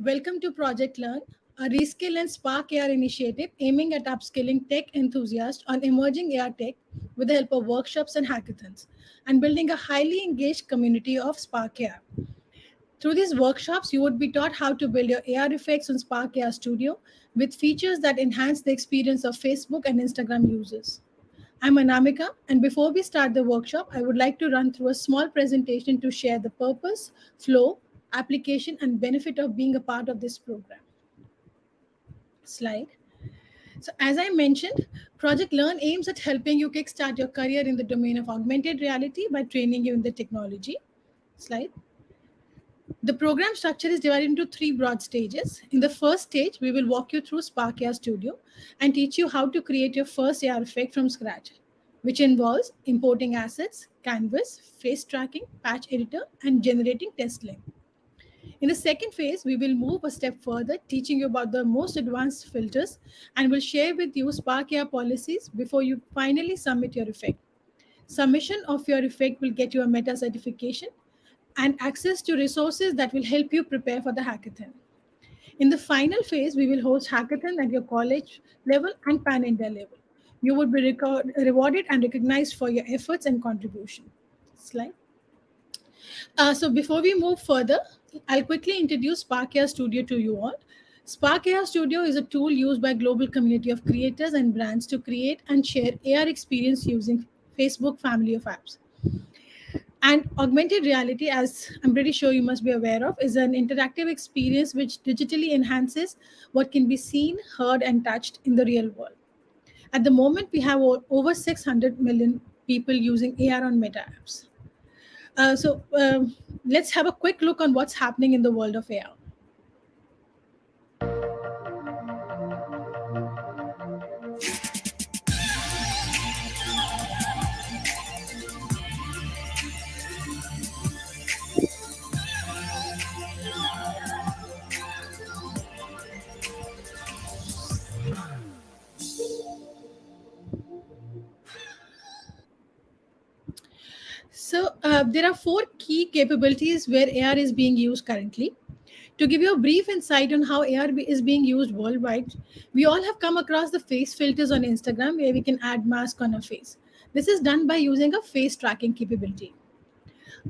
Welcome to Project Learn, a Reskill and Spark AR initiative aiming at upskilling tech enthusiasts on emerging AR tech with the help of workshops and hackathons, and building a highly engaged community of Spark AR. Through these workshops, you would be taught how to build your AR effects on Spark AR Studio with features that enhance the experience of Facebook and Instagram users. I'm Anamika, and before we start the workshop, I would like to run through a small presentation to share the purpose, flow, application, and benefit of being a part of this program. Slide. So, as I mentioned, Project Learn aims at helping you kickstart your career in the domain of augmented reality by training you in the technology. Slide. The program structure is divided into three broad stages. In the first stage, we will walk you through Spark AR Studio and teach you how to create your first AR effect from scratch, which involves importing assets, canvas, face tracking, patch editor, and generating test link. In the second phase, we will move a step further, teaching you about the most advanced filters and will share with you Spark AR policies before you finally submit your effect. Submission of your effect will get you a meta certification and access to resources that will help you prepare for the hackathon. In the final phase, we will host hackathon at your college level and pan India level. You would be rewarded and recognized for your efforts and contribution. Slide. So before we move further, I'll quickly introduce Spark AR Studio to you all. Spark AR Studio is a tool used by global community of creators and brands to create and share AR experience using Facebook family of apps. And augmented reality, as I'm pretty sure you must be aware of, is an interactive experience which digitally enhances what can be seen, heard, and touched in the real world. At the moment, we have over 600 million people using AR on Meta apps. So let's have a quick look on what's happening in the world of AR. So there are four key capabilities where AR is being used currently. To give you a brief insight on how AR is being used worldwide, we all have come across the face filters on Instagram where we can add mask on a face. This is done by using a face tracking capability.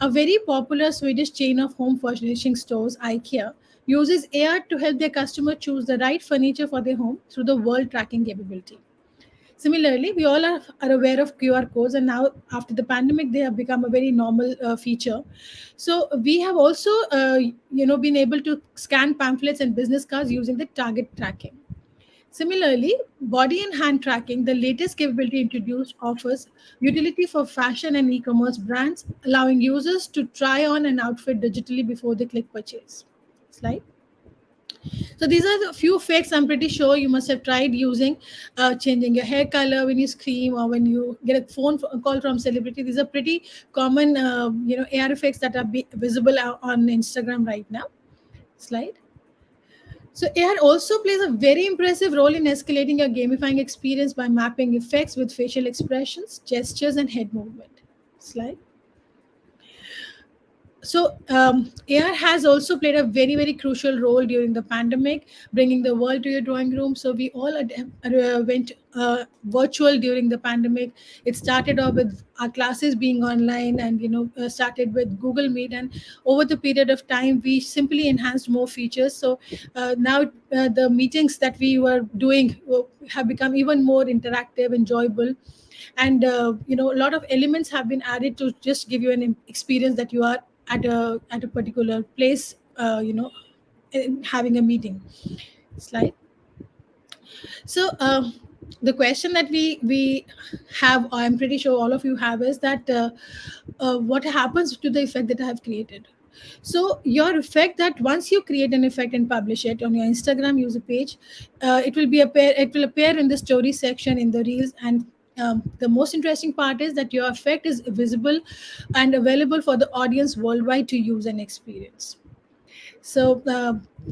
A very popular Swedish chain of home furnishing stores, IKEA, uses AR to help their customer choose the right furniture for their home through the world tracking capability. Similarly, we all are aware of QR codes, and now after the pandemic, they have become a very normal feature. So we have also, been able to scan pamphlets and business cards using the target tracking. Similarly, body and hand tracking, the latest capability introduced, offers utility for fashion and e-commerce brands, allowing users to try on an outfit digitally before they click purchase. Slide. So these are the few effects I'm pretty sure you must have tried using, changing your hair color when you scream or when you get a call from celebrity. These are pretty common, AR effects that are visible on Instagram right now. Slide. So AR also plays a very impressive role in escalating your gamifying experience by mapping effects with facial expressions, gestures, and head movement. Slide. So AR has also played a very, very crucial role during the pandemic, bringing the world to your drawing room. So we all went virtual during the pandemic. It started off with our classes being online, and started with Google Meet. And over the period of time, we simply enhanced more features. So now the meetings that we were doing have become even more interactive, enjoyable, and a lot of elements have been added to just give you an experience that you are at a particular place, having a meeting. Slide. So the question that we have, I'm pretty sure all of you have, is that what happens to the effect that I have created. So your effect, that once you create an effect and publish it on your Instagram user page, it will appear in the story section in the reels. And the most interesting part is that your effect is visible and available for the audience worldwide to use and experience. So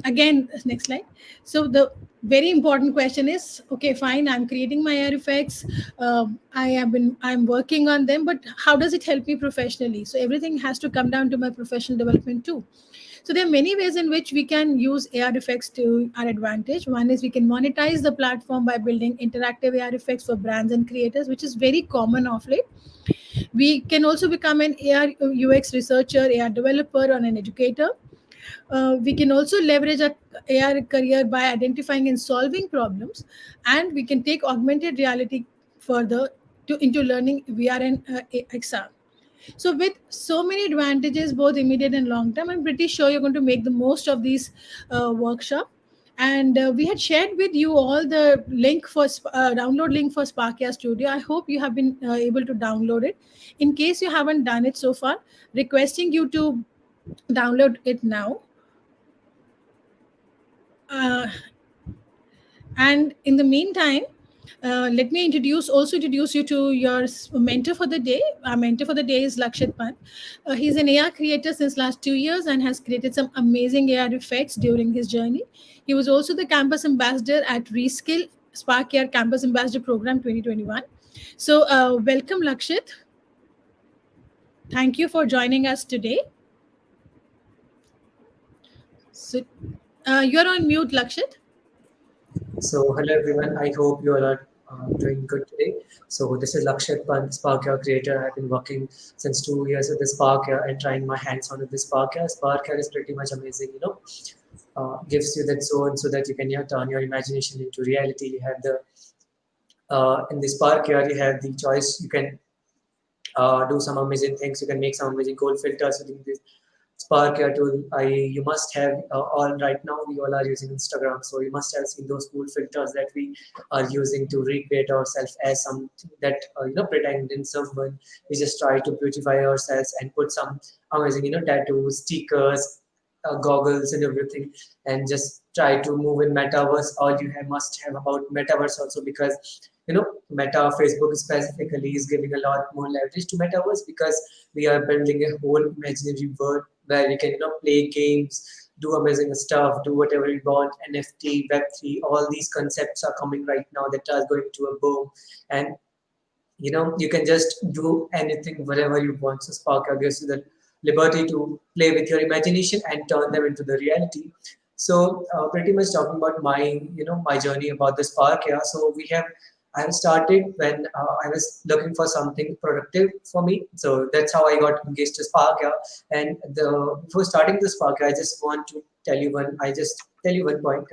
again, next slide. So the very important question is, okay, fine, I'm creating my air effects. I'm working on them, but how does it help me professionally? So everything has to come down to my professional development too. So there are many ways in which we can use AR effects to our advantage. One is we can monetize the platform by building interactive AR effects for brands and creators, which is very common of late. We can also become an AR UX researcher, AR developer, or an educator. We can also leverage our AR career by identifying and solving problems, and we can take augmented reality further into learning VR and XR. So, with so many advantages, both immediate and long term, I'm pretty sure you're going to make the most of these workshop. And we had shared with you all the link for download link for Sparkia Studio. I hope you have been able to download it. In case you haven't done it so far, requesting you to download it now. Uh, and in the meantime, let me introduce you to your mentor for the day. Our mentor for the day is Lakshit Pant. He's an AR creator since last 2 years and has created some amazing AR effects during his journey. He was also the campus ambassador at Reskill Spark AR Campus Ambassador Program 2021. So welcome, Lakshit. Thank you for joining us today. So you're on mute, Lakshit. So, hello everyone. I hope you all are doing good today. So, this is Lakshit Pant, Sparkia creator. I've been working since 2 years with this Sparkia and trying my hands on with this Sparkia. Sparkia is pretty much amazing, gives you that zone so that you can turn your imagination into reality. You have the in this Sparkia, you have the choice. You can do some amazing things. You can make some amazing cold filters using this Spark tool. You must have all right now. We all are using Instagram, so you must have seen those cool filters that we are using to recreate ourselves as something that pretending someone. We just try to beautify ourselves and put some amazing tattoos, stickers, goggles, and everything, and just try to move in metaverse. All you have must have about metaverse also because Meta, Facebook specifically is giving a lot more leverage to metaverse because we are building a whole imaginary world where we can play games, do amazing stuff, do whatever we want. NFT, Web3, all these concepts are coming right now that are going to a boom, and you can just do anything whatever you want. So Spark gives you the liberty to play with your imagination and turn them into the reality. So pretty much talking about my journey about the Spark here. So I started when I was looking for something productive for me. So that's how I got engaged to Spark here. And before starting the Spark, I just want to tell you one. I just tell you one point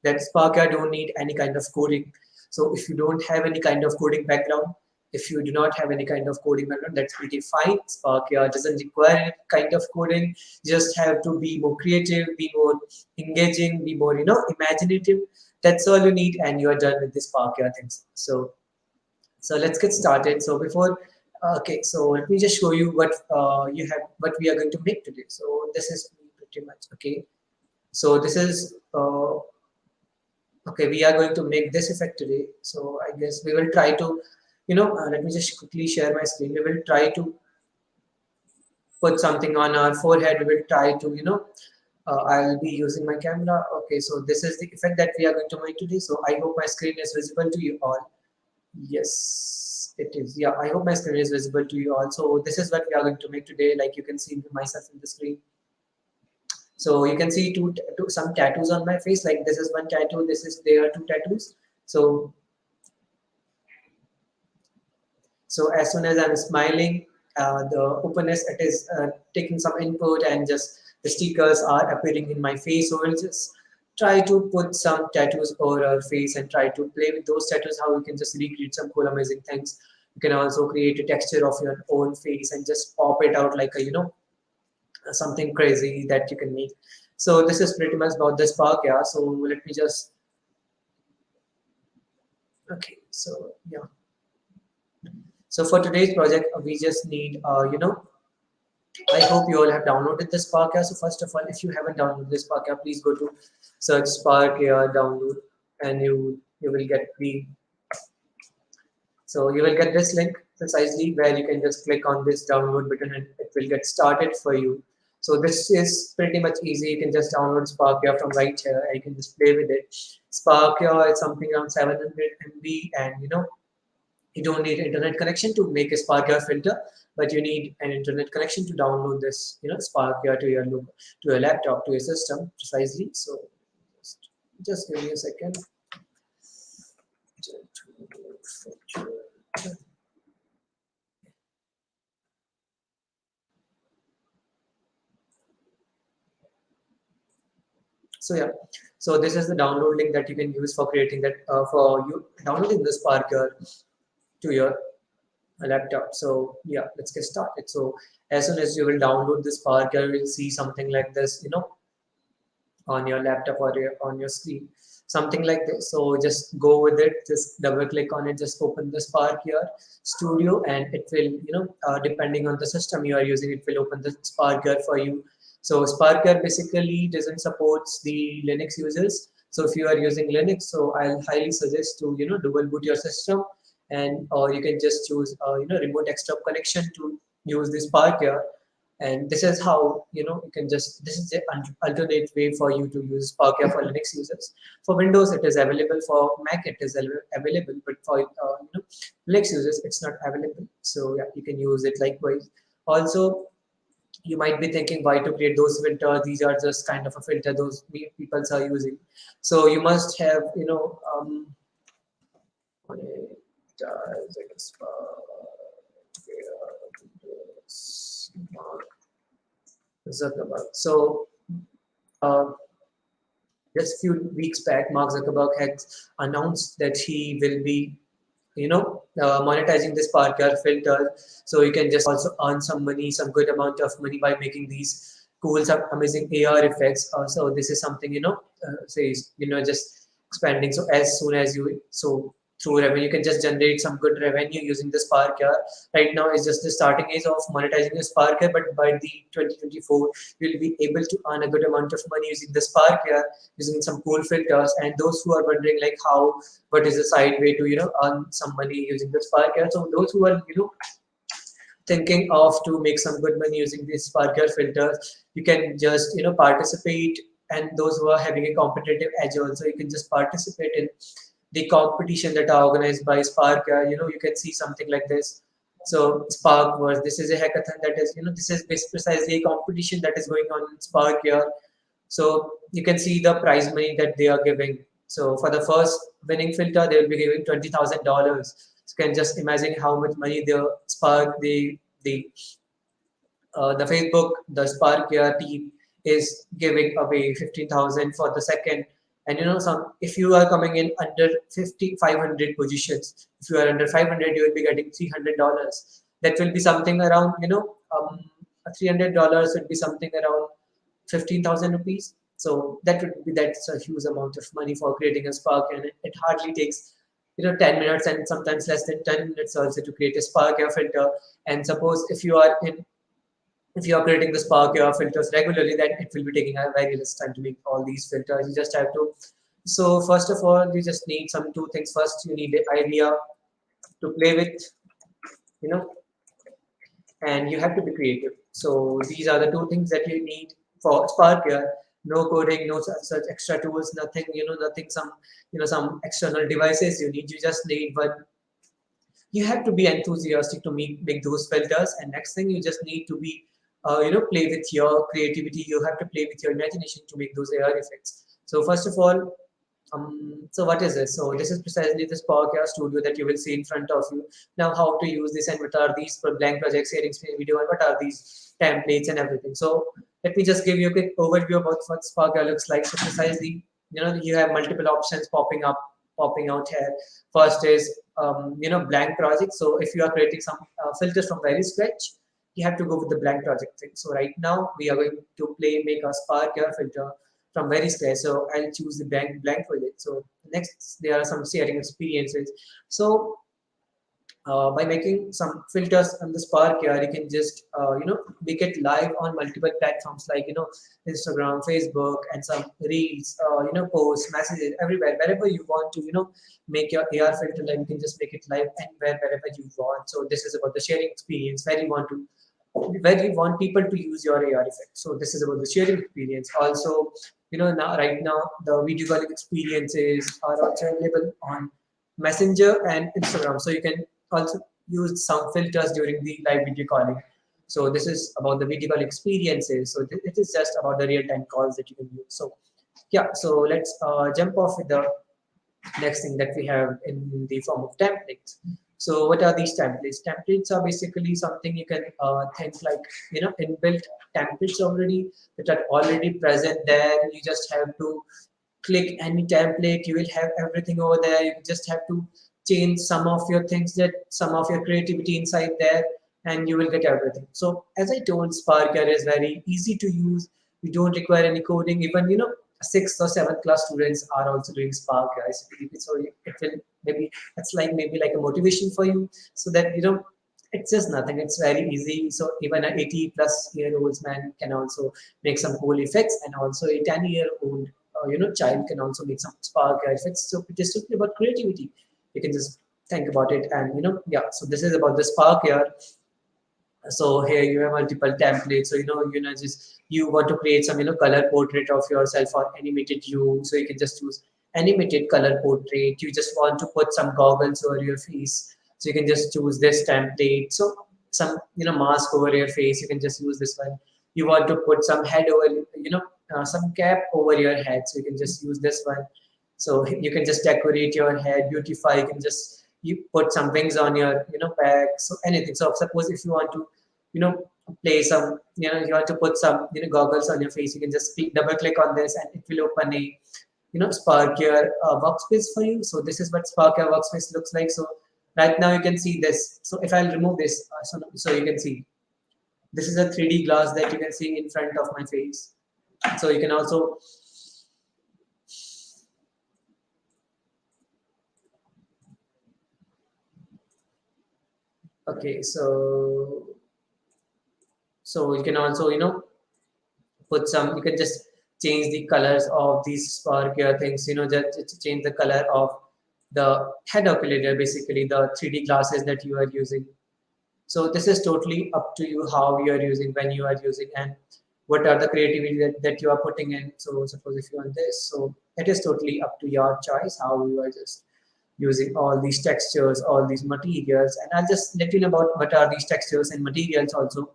that Spark don't need any kind of coding. So if you don't have any kind of coding background, if you do not have any kind of coding background, that's pretty fine. Spark doesn't require any kind of coding. You just have to be more creative, be more engaging, be more imaginative. That's all you need, and you are done with this Spark things. So let's get started. So before okay, so let me just show you what we are going to make today. So this is pretty much okay. So this is okay, we are going to make this effect today. So I guess we will try to, let me just quickly share my screen. We will try to put something on our forehead. We will try to, I'll be using my camera. Okay, so this is the effect that we are going to make today. So I hope my screen is visible to you all. Yes, it is. Yeah, I hope my screen is visible to you all. So this is what we are going to make today. Like you can see myself in the screen. So you can see some tattoos on my face. Like this is one tattoo. There are two tattoos. So as soon as I'm smiling, the openness it is taking some input and just the stickers are appearing in my face. So we'll just try to put some tattoos over our face and try to play with those tattoos. How we can just recreate some cool, amazing things. You can also create a texture of your own face and just pop it out like a something crazy that you can make. So this is pretty much about the Spark, yeah. So let me just okay. So yeah. So for today's project, we just need I hope you all have downloaded the Spark. So first of all, if you haven't downloaded the Spark, please go to search Spark download, and you will get you will get this link precisely where you can just click on this download button and it will get started for you. So this is pretty much easy. You can just download Spark from right here and you can just play with it. Spark is something around 700 MB, and you don't need internet connection to make a Spark filter. but you need an internet connection to download this, Spark here to your laptop, to your system precisely. So just give me a second. So yeah, so this is the download link that you can use for creating that, for you downloading this Spark here to your laptop. So yeah, let's get started. So as soon as you will download this Spark here, you will see something like this, on your laptop or on your screen, something like this. So just go with it, just double click on it, just open the Spark here Studio, and it will, depending on the system you are using, it will open the Spark here for you. So Spark here basically doesn't supports the Linux users. So if you are using Linux, so I'll highly suggest to, dual boot your system, and or you can just choose remote desktop connection to use this Spark here. And this is how, you can just, this is the alternate way for you to use Spark here for Linux users. For Windows it is available, for Mac it is available, but for Linux users it's not available. So yeah, you can use it likewise. Also, you might be thinking why to create those filters. These are just kind of a filter those people are using. So you must have, Zuckerberg. So uh, just a few weeks back, Mark Zuckerberg had announced that he will be, monetizing this Parker filter. So you can just also earn some money, some good amount of money by making these cool, some amazing AR effects. So this is something, says, just expanding. So as soon as you, so through revenue, you can just generate some good revenue using the Spark here. Right now is just the starting age of monetizing the Spark here, but by the 2024, you'll be able to earn a good amount of money using the Spark here, using some cool filters. And those who are wondering like how, what is the side way to, earn some money using the Spark here. So those who are, thinking of to make some good money using these Sparker filters, you can just participate. And those who are having a competitive edge also, you can just participate in the competition that are organized by Sparker. You can see something like this. So Spark Wars, this is a hackathon that is, this is precisely a competition that is going on in Spark here. So you can see the prize money that they are giving. So for the first winning filter, they will be giving $20,000. So you can just imagine how much money the Spark, the Facebook, the Spark team is giving away 15,000 for the second. And some, if you are coming in under 500 positions, if you are under 500, you will be getting $300. That will be something around, $300 would be something around 15,000 rupees. So that's a huge amount of money for creating a Spark, and it hardly takes 10 minutes, and sometimes less than 10 minutes also, to create a Spark filter. And suppose if you are creating the Spark filters regularly, then it will be taking a very less time to make all these filters. You just have to. So first of all, you just need some two things. First, you need the idea to play with, you know, and you have to be creative. So these are the two things that you need for Spark here. No coding, no such extra tools, nothing, nothing, some external devices you need. You just need one. You have to be enthusiastic to make those filters. And next thing, you just need to be, play with your creativity. You have to play with your imagination to make those AR effects. So first of all, so what is this? So this is precisely this Power Studio that you will see in front of you. Now, how to use this and what are these blank projects, sharing screen video, and what are these templates and everything. So let me just give you a quick overview about what Spark looks like. So precisely, you have multiple options popping out here. First is, blank project. So if you are creating some filters from very scratch, you have to go with the blank project thing. So right now we are going to make a Spark filter from very scratch. So I'll choose the blank project. So next, there are some sharing experiences. So by making some filters on the Spark here, you can just make it live on multiple platforms like Instagram, Facebook, and some reels, posts, messages, everywhere, wherever you want to make your AR filter live. You can just make it live anywhere, wherever you want. So this is about the sharing experience, where you want people to use your AR effect. So this is about the sharing experience. Also, now right now the video calling experiences are also available on Messenger and Instagram. So you can also used some filters during the live video calling. So this is about the video call experiences. So it is just about the real-time calls that you can use. So yeah, so let's jump off with the next thing that we have in the form of templates. So what are these templates? Templates are basically something you can think like, inbuilt templates already that are already present there. You just have to click any template, you will have everything over there. You just have to change some of your things, that some of your creativity inside there, and you will get everything. So as I told, Spark here is very easy to use. You don't require any coding. Even sixth or seventh class students are also doing Spark, guys. So it will maybe, it's like maybe like a motivation for you, so that it's just nothing. It's very easy. So even an 80 plus year old man can also make some cool effects, and also a 10-year-old child can also make some Spark effects. So it is simply about creativity. You can just think about it, and yeah. So this is about the Spark here. So here you have multiple templates. So just you want to create some color portrait of yourself or animated you. So you can just choose animated color portrait. You just want to put some goggles over your face. So you can just choose this template. So some mask over your face. You can just use this one. You want to put some head over some cap over your head. So you can just use this one. So you can just decorate your head, beautify. You can just put some wings on your back. So anything. So suppose if you want to you know play some, you want to put some goggles on your face, you can just double click on this and it will open a Spark your workspace for you. So this is what Spark your workspace looks like. So right now you can see this. So if I'll remove this, so you can see this is a 3D glass that you can see in front of my face. So you can also okay, so you can also put some, you can just change the colors of these Spark here things, just change the color of the head calculator, basically the 3D glasses that you are using. So this is totally up to you how you are using, when you are using, and what are the creativity that you are putting in. So suppose if you want this, so it is totally up to your choice how you are just using all these textures, all these materials. And I'll just let you know about what are these textures and materials also.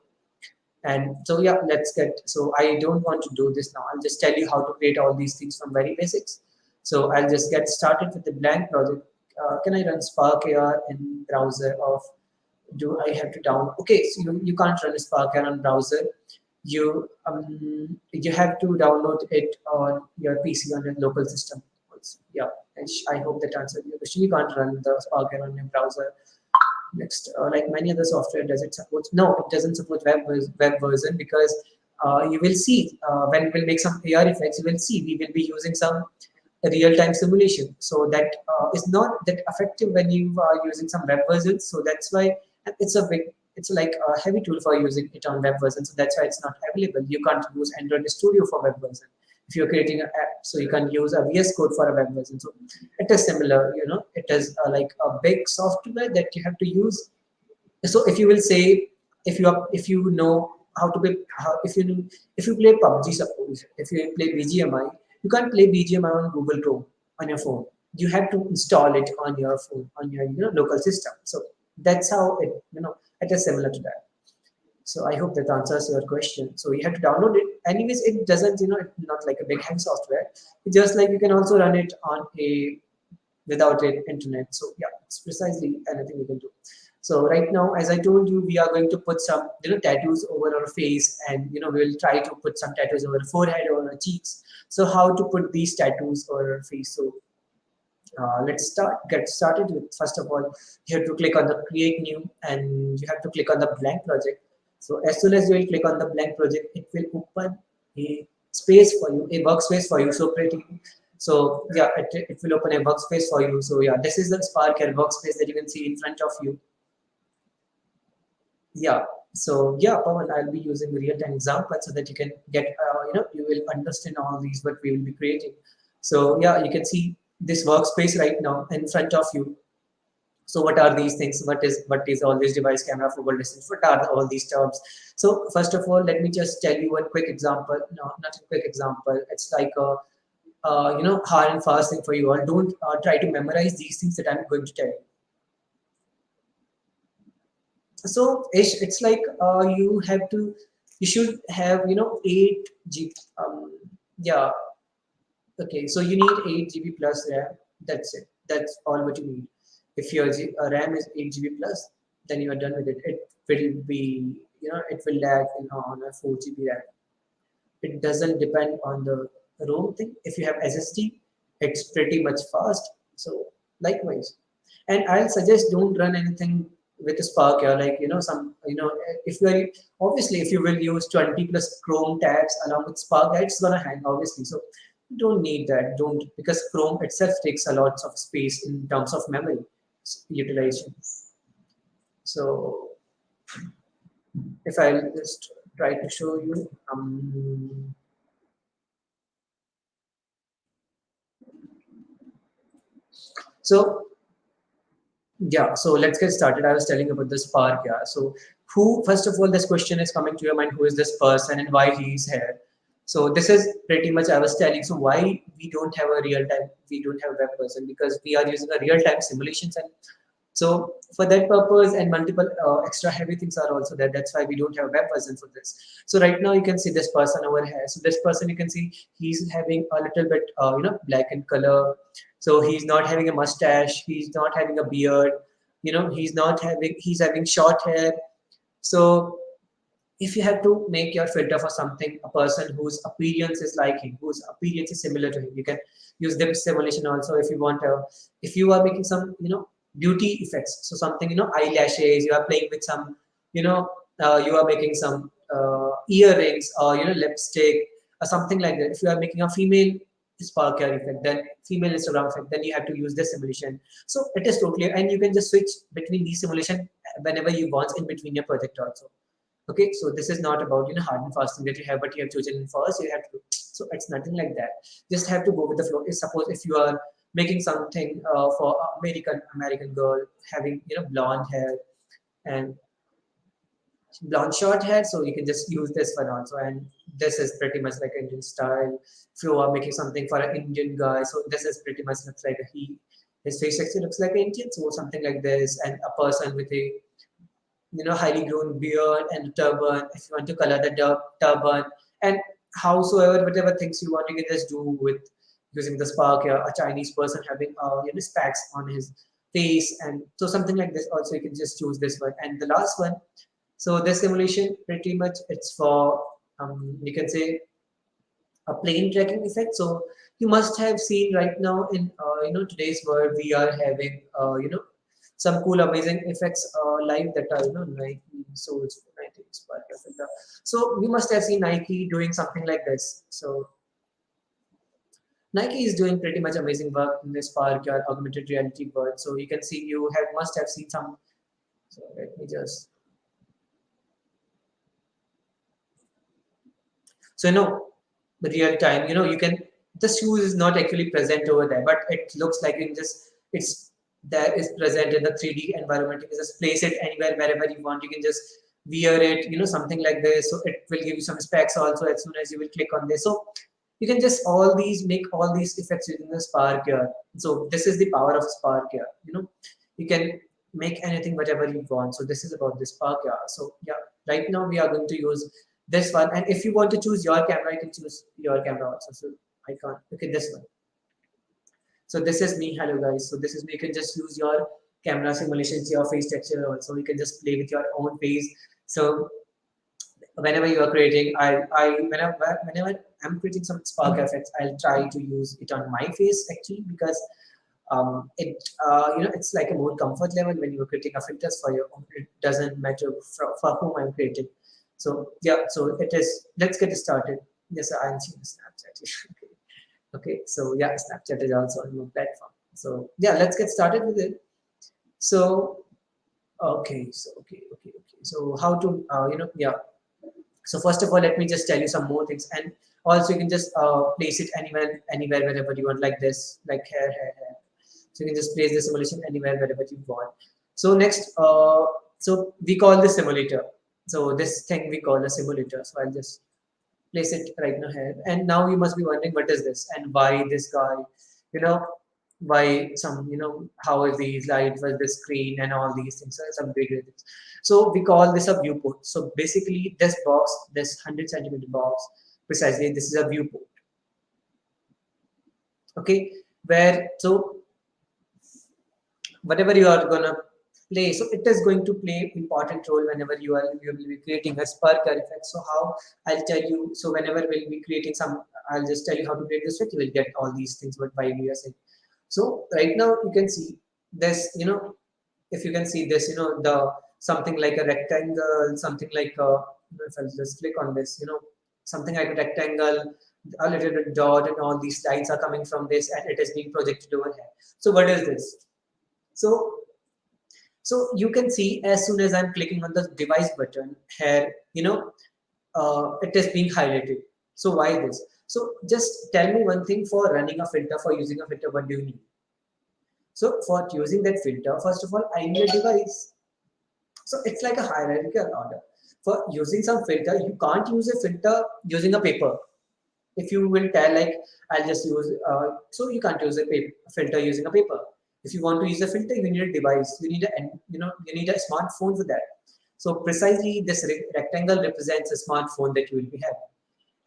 And so yeah, let's get, so I don't want to do this now. I'll just tell you how to create all these things from very basics. So I'll just get started with the blank project. Can I run Spark here in browser, of do I have to download? Okay, so you can't run Spark here on browser. You have to download it on your PC on your local system. Yeah, I hope that answered your question. You can't run the Spark here on your browser. Next, like many other software, does it support? No, it doesn't support web version, because you will see when we'll make some AR effects, you will see we will be using some real-time simulation. So that is not that effective when you are using some web versions. So that's why it's like a heavy tool for using it on web version. So that's why it's not available. You can't use Android Studio for web version if you're creating an app. So you can use a VS Code for a web version. So it is similar, it is like a big software that you have to use. So if you will say, if you know how to play, if you play PUBG, suppose if you play BGMI, you can't play BGMI on Google Chrome on your phone. You have to install it on your phone, on your local system. So that's how it is similar to that. So I hope that answers your question. So you have to download it. Anyways, it doesn't, it's not like a big hand software. It's just like you can also run it on a without an internet. So yeah, it's precisely anything you can do. So right now, as I told you, we are going to put some tattoos over our face, and we will try to put some tattoos over our forehead or our cheeks. So how to put these tattoos over our face? So let's get started with, first of all, you have to click on the create new, and you have to click on the blank project. So as soon as you will click on the blank project, it will open a space for you, a workspace for you. So pretty, so yeah, it will open a workspace for you. So yeah, this is the Spark Air workspace that you can see in front of you. Yeah, so yeah, Pawan, I'll be using real-time example so that you can get, you will understand all these what we will be creating. So yeah, you can see this workspace right now in front of you. So what are these things? What is all this device, camera, football distance? What are all these terms? So first of all, let me just tell you one quick example. No, not a quick example. It's like a hard and fast thing for you all. Don't try to memorize these things that I'm going to tell you. So it's like you should have 8 GB. Yeah, okay. So you need 8 GB plus RAM. That's it. That's all what you need. If your RAM is 8 GB plus, then you are done with it. It will be it will lag on a 4 GB RAM. It doesn't depend on the ROM thing. If you have SSD, it's pretty much fast. So likewise, and I'll suggest don't run anything with a Spark here. Like some if you are obviously if you will use 20 plus Chrome tabs along with Spark, it's gonna hang obviously. So you don't need that. Don't because Chrome itself takes a lot of space in terms of memory utilization. So if I'll just try to show you. So yeah, so let's get started. I was telling about this Spark. Yeah, so who first of all, this question is coming to your mind: who is this person and why he is here? So this is pretty much I was telling. So why we don't have a real time, we don't have a web person because we are using a real time simulations, and so for that purpose and multiple extra heavy things are also there. That's why we don't have a web version for this. So right now you can see this person over here. So this person you can see he's having a little bit black in color. So he's not having a mustache. He's not having a beard. He's having short hair. So if you have to make your filter for something, a person whose appearance is like him, whose appearance is similar to him, you can use them simulation also. If you want if you are making some beauty effects, so something eyelashes, you are playing with some you are making some earrings or lipstick or something like that. If you are making a female sparkler effect, then female Instagram effect, then you have to use this simulation. So it is totally, and you can just switch between these simulation whenever you want in between your project also. Okay, so this is not about hard and fast thing that you have, but you have chosen first. You have to. So it's nothing like that. Just have to go with the flow. Suppose if you are making something for American girl having blonde hair and blonde short hair, so you can just use this one also. And this is pretty much like Indian style. If you are making something for an Indian guy, so this is pretty much looks like a he. His face actually looks like an Indian, so something like this, and a person with a highly grown beard and turban. If you want to color the turban and howsoever, whatever things you want, you can just do with using the spark. A Chinese person having specs on his face, and so something like this. Also, you can just choose this one. And the last one. So this simulation, pretty much, it's for you can say a plane tracking effect. So you must have seen right now in today's world we are having some cool amazing effects live that are Nike. So it's Nike Spark Africa. So you must have seen Nike doing something like this. So Nike is doing pretty much amazing work in this Spark or augmented reality world. So you can see you have must have seen some. So let me just so the real time you can the shoes is not actually present over there, but it looks like it's there is present in the 3D environment. You can just place it anywhere wherever you want. You can just wear it something like this, so it will give you some specs also as soon as you will click on this. So you can just make all these effects within the Spark here. So this is the power of Spark here. You can make anything whatever you want. So this is about the Spark here. So yeah, right now we are going to use this one, and if you want to choose your camera, you can choose your camera also. So I can't. Okay, this one. So this is me. Hello guys. So this is me. You can just use your camera simulations, your face texture also. You can just play with your own face. So whenever you are creating, whenever I'm creating some spark effects, I'll try to use it on my face actually because it's like a more comfort level when you're creating a filters for your own. It doesn't matter for whom I'm creating. So yeah, so it is. Let's get started. Yes, I'm seeing Snapchat. Okay. Okay, so yeah, Snapchat is also on my platform. So yeah, let's get started with it. So okay. So how to yeah. So first of all, let me just tell you some more things, and also you can just place it anywhere, wherever you want, like this, like here. So you can just place the simulation anywhere, wherever you want. So next, so we call this simulator. So this thing we call a simulator. So I'll just place it right now here. And now you must be wondering what is this and why this guy, you know, by some, how is these light was the screen and all these things, so some bigger things. So we call this a viewport. So basically this box, this 100 centimeter box, precisely this is a viewport. Okay, where so whatever you are gonna play, so it is going to play important role whenever you will be creating a sparkler effect. So how, I'll tell you. So whenever we'll be creating some, I'll just tell you how to create this effect. You will get all these things what why we are saying. So right now you can see this, if you can see this, the something like a rectangle, something like a, if I'll just click on this, something like a rectangle, a little bit dot, and all these lines are coming from this, and it is being projected over here. So what is this? So you can see as soon as I'm clicking on the device button here, it is being highlighted. So why this? So just tell me one thing, for running a filter, for using a filter, what do you need? So for using that filter, first of all, I need a device. So it's like a hierarchical order. For using some filter, you can't use a filter using a paper. If you will tell like I'll just use, so you can't use a paper, filter using a paper. If you want to use a filter, you need a device. You need a, you need a smartphone for that. So precisely this rectangle represents a smartphone that you will be having,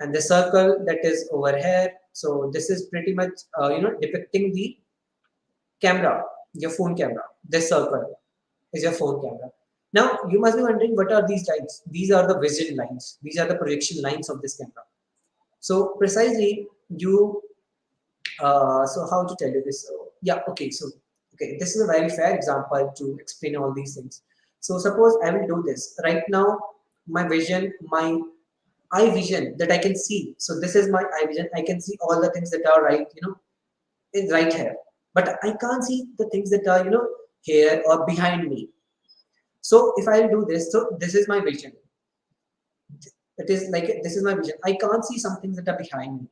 and the circle that is over here. So this is pretty much depicting the camera, your phone camera. This circle is your phone camera. Now you must be wondering, what are these lines? These are the vision lines. These are the projection lines of this camera. So precisely you, so how to tell you this? So, yeah, okay. So okay, this is a very fair example to explain all these things. So suppose I will do this right now. My vision, my eye vision that I can see. So this is my eye vision. I can see all the things that are right, is right here. But I can't see the things that are, here or behind me. So if I do this, so this is my vision. It is like this is my vision. I can't see some things that are behind me.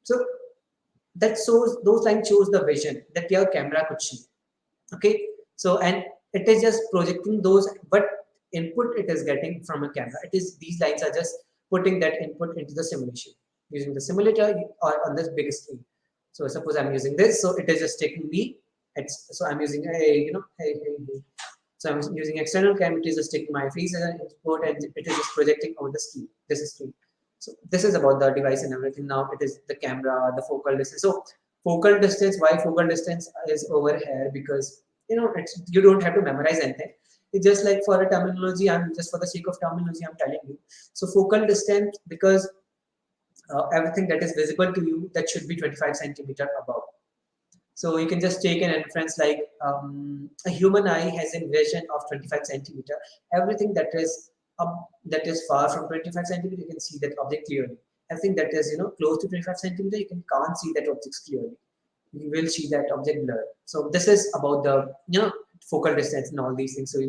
So that shows, those lines shows the vision that your camera could see. Okay, so and it is just projecting those, but input it is getting from a camera. It is, these lines are just putting that input into the simulation using the simulator or on this big screen. So suppose I'm using this, so it is just taking me. So I'm using a, hey. So I'm using external cam. It is just taking my face as an input, and it is just projecting over the screen. This is screen. So this is about the device and everything. Now it is the camera, the focal distance. So focal distance, why focal distance is over here? Because it's, you don't have to memorize anything. It's just like for a terminology, I'm just for the sake of terminology, I'm telling you. So focal distance, because everything that is visible to you, that should be 25 centimeter above. So you can just take an inference like a human eye has a vision of 25 centimeter. Everything that is far from 25 centimeter, you can see that object clearly. Everything that is close to 25 centimeter, can't see that object clearly. You will see that object blur. So this is about the focal distance and all these things. So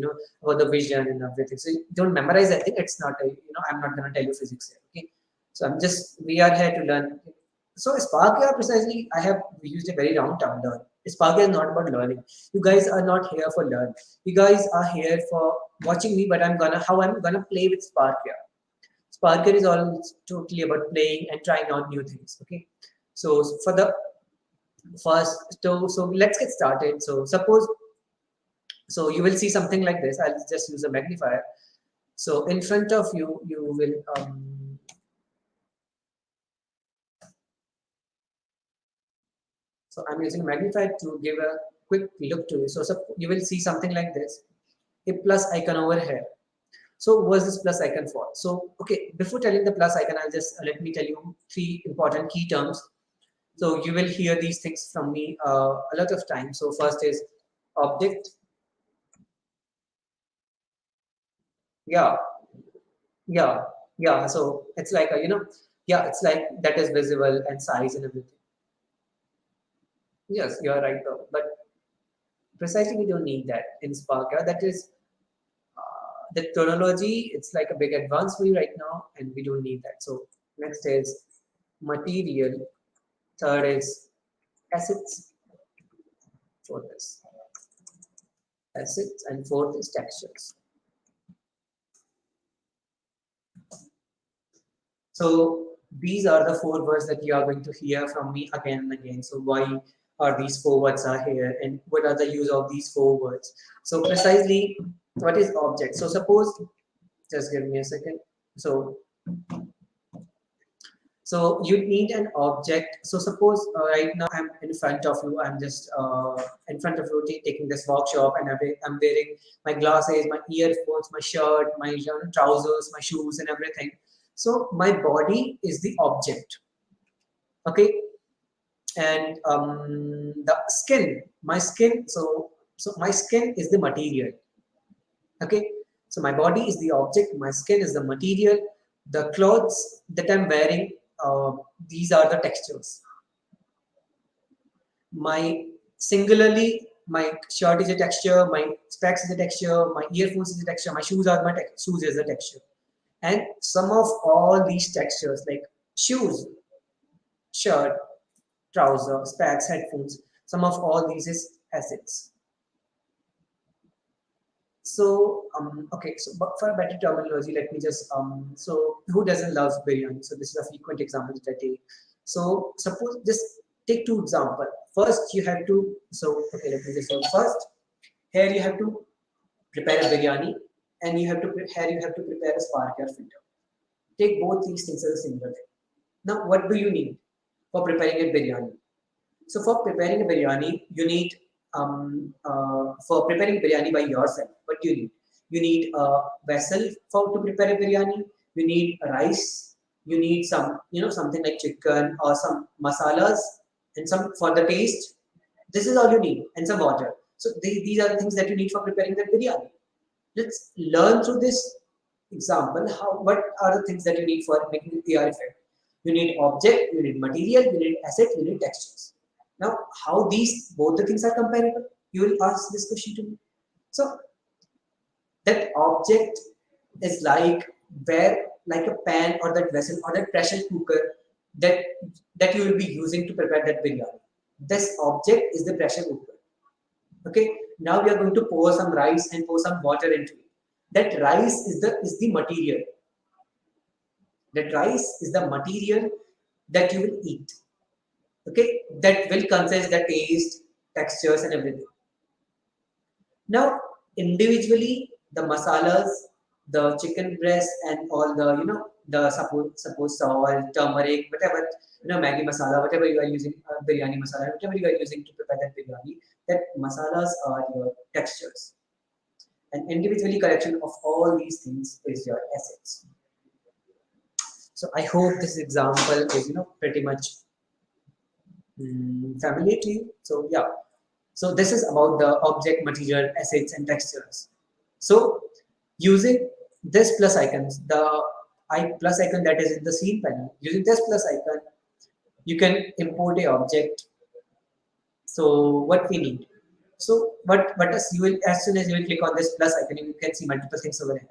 about the vision and everything. So you don't memorize. I think it's not a, I'm not going to tell you physics here. Okay. So we are here to learn. So Spark, precisely, I have used a very wrong term, learn. Spark is not about learning. You guys are not here for learn. You guys are here for watching me, but how I'm gonna play with Spark here. Sparker is all totally about playing and trying out new things. Okay. So for the first, so let's get started. So suppose, so you will see something like this. I'll just use a magnifier. So in front of you, you will so I'm using magnifier to give a quick look to it. So you will see something like this, a plus icon over here. So what's this plus icon for? So, okay, before telling the plus icon, I'll just let me tell you three important key terms. So you will hear these things from me a lot of times. So first is object. Yeah, yeah, yeah. So it's like yeah, it's like that is visible and size and everything. Yes, you are right though. But precisely we don't need that in Spark. Yeah? That is the chronology. It's like a big advance for you right now, and we don't need that. So next is material. Third is assets. Fourth is assets, and fourth is textures. So these are the four words that you are going to hear from me again and again. So why are these four words are here, and what are the use of these four words? So precisely, what is object? So suppose, just give me a second. So so you need an object. So suppose right now I'm in front of you. I'm just in front of you taking this workshop, and I'm wearing my glasses, my earphones, my shirt, my trousers, my shoes, and everything. So my body is the object. Okay, and the skin, my skin. So my skin is the material. Okay, so my body is the object, my skin is the material, the clothes that I'm wearing, these are the textures. My singularly, my shirt is a texture, my specs is a texture, my earphones is a texture, my shoes are shoes is a texture. And some of all these textures, like shoes, shirt, trouser, specs, headphones, some of all these is assets. So, okay, so but for a better terminology, let me just, so who doesn't love biryani? So this is a frequent example that I take. So suppose, just take two example. First, you have to, so, okay, let me just say first, here you have to prepare a biryani, and you have to, here you have to prepare a spark air filter. Take both these things as a single thing. Now, what do you need for preparing a biryani? So for preparing a biryani, you need for preparing biryani by yourself. What do you need? You need a vessel for to prepare a biryani. You need rice. You need some, something like chicken or some masalas and some for the taste. This is all you need, and some water. So these are the things that you need for preparing the biryani. Let's learn through this example how what are the things that you need for making the PR effect. You need object, you need material, you need asset, you need textures. Now, how these both the things are comparable? You will ask this question to me. So that object is like where like a pan or that vessel or that pressure cooker that that you will be using to prepare that biryani. This object is the pressure cooker. Okay, now we are going to pour some rice and pour some water into it. That rice is the material. That rice is the material that you will eat. Okay, that will consist the taste, textures, and everything. Now, individually, the masalas, the chicken breast, and all the the suppose salt, turmeric, whatever Maggi masala, whatever you are using, biryani masala, whatever you are using to prepare that biryani, that masalas are your textures. And individually collection of all these things is your assets. So I hope this example is pretty much familiar to you. So yeah. So this is about the object, material, assets, and textures. So using this plus icons, the I plus icon that is in the scene panel, using this plus icon, you can import a object. So what we need. So what is you will as soon as you will click on this plus icon, you can see multiple things over here.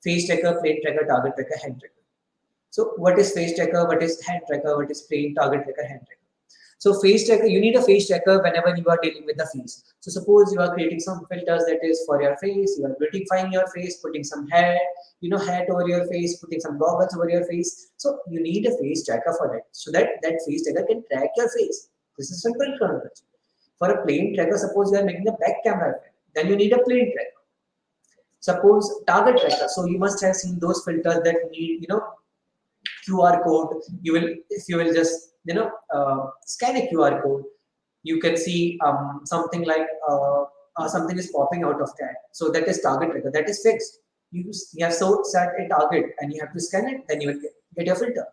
Face tracker, plane tracker, target tracker, hand tracker. So what is face tracker? What is hand tracker? What is plane, target tracker, hand tracker? So face tracker, you need a face tracker whenever you are dealing with the face. So suppose you are creating some filters that is for your face, you are beautifying your face, putting some hair, hat over your face, putting some goggles over your face. So you need a face tracker for that, so that that face tracker can track your face. This is simple concept. For a plane tracker, suppose you are making a back camera effect, then you need a plane tracker. Suppose target tracker, so you must have seen those filters that need, QR code. You will, if you will just scan a QR code, you can see something like something is popping out of that. So that is target tracker. That is fixed. You have so set a target and you have to scan it. Then you will get your filter.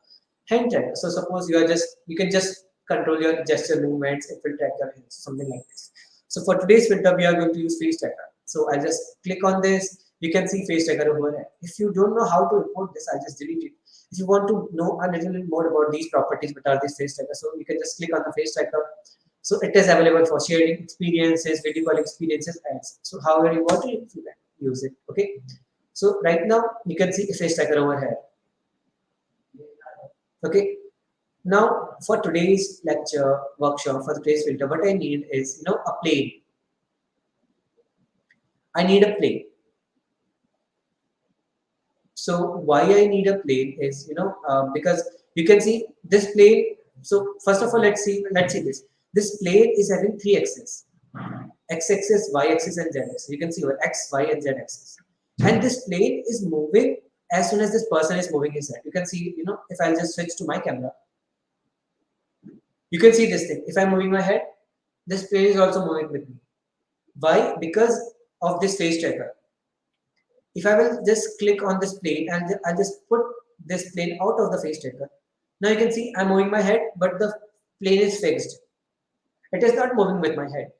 Hand tracker. So suppose you can just control your gesture movements. It will track your hands. Something like this. So for today's filter, we are going to use face tracker. So I'll just click on this. You can see face tracker over there. If you don't know how to import this, I'll just delete it. If you want to know a little bit more about these properties, what are these face tracker, so you can just click on the face tracker. So it is available for sharing experiences, video calling experiences, ads. So however you want to use it. Okay. So right now you can see a face tracker over here. Okay. Now for today's lecture workshop, for today's filter, what I need is a plane. I need a plane. So why I need a plane is because You can see this plane. So first of all, let's see this. This plane is having three axes: x-axis, y-axis, and z-axis. You can see over x, y, and z-axis. And this plane is moving as soon as this person is moving his head. You can see, if I'll just switch to my camera, you can see this thing. If I'm moving my head, this plane is also moving with me. Why? Because of this face tracker. If I will just click on this plane and I'll just put this plane out of the face tracker, now you can see I'm moving my head, but the plane is fixed. It is not moving with my head.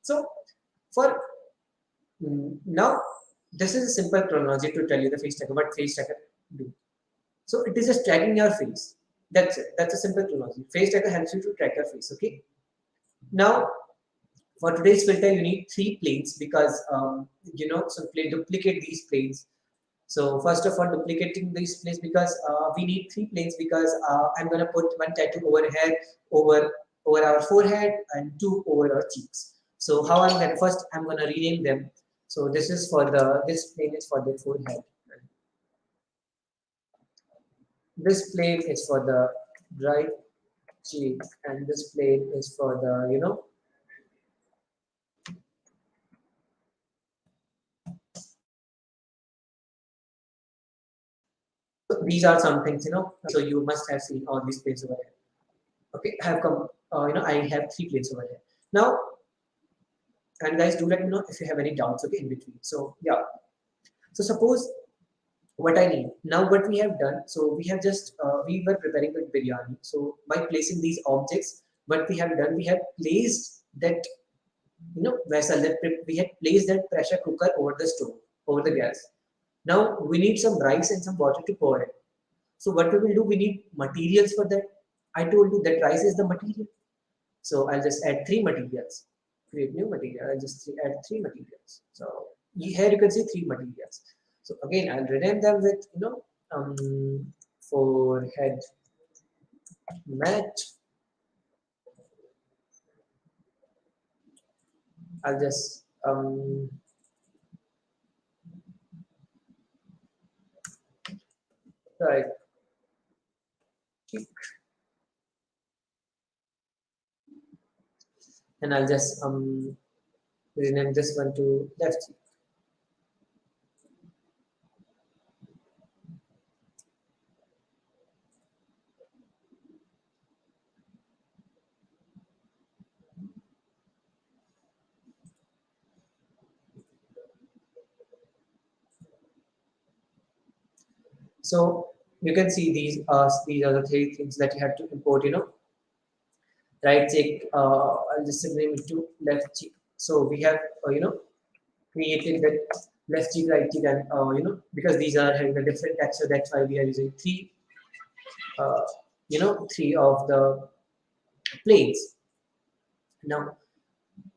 So for now, this is a simple chronology to tell you the face tracker, what face tracker do. So it is just tracking your face. That's it. That's a simple chronology. Face tracker helps you to track your face. Okay. Now, for today's filter, you need three planes because so duplicate these planes. So first of all, duplicating these planes because we need three planes because I'm gonna put one tattoo over here, over our forehead, and two over our cheeks. So how I'm gonna first I'm gonna rename them. So this plane is for the forehead. This plane is for the right cheek, and this plane is for the these are some things so you must have seen all these planes over here. Okay, I have come I have three planes over here now. And guys, do let me know if you have any doubts, okay, in between. So yeah, so suppose what I need now, what we have done, so we have just we were preparing with biryani. So by placing these objects, what we have done, we have placed that vessel, that we had placed that pressure cooker over the stove, over the gas. Now we need some rice and some water to pour it. So what we will do, we need materials for that. I told you that rice is the material. So I'll just add three materials. Create new material. I'll just add three materials. So here you can see three materials. So again, I'll rename them with forehead mat. I'll just right cheek, and I'll just rename this one to left cheek. So you can see these are the three things that you have to import. Right cheek. I'll just name it to left cheek. So we have created that left cheek, right cheek, and because these are having a different texture, that's why we are using three. Three of the planes. Now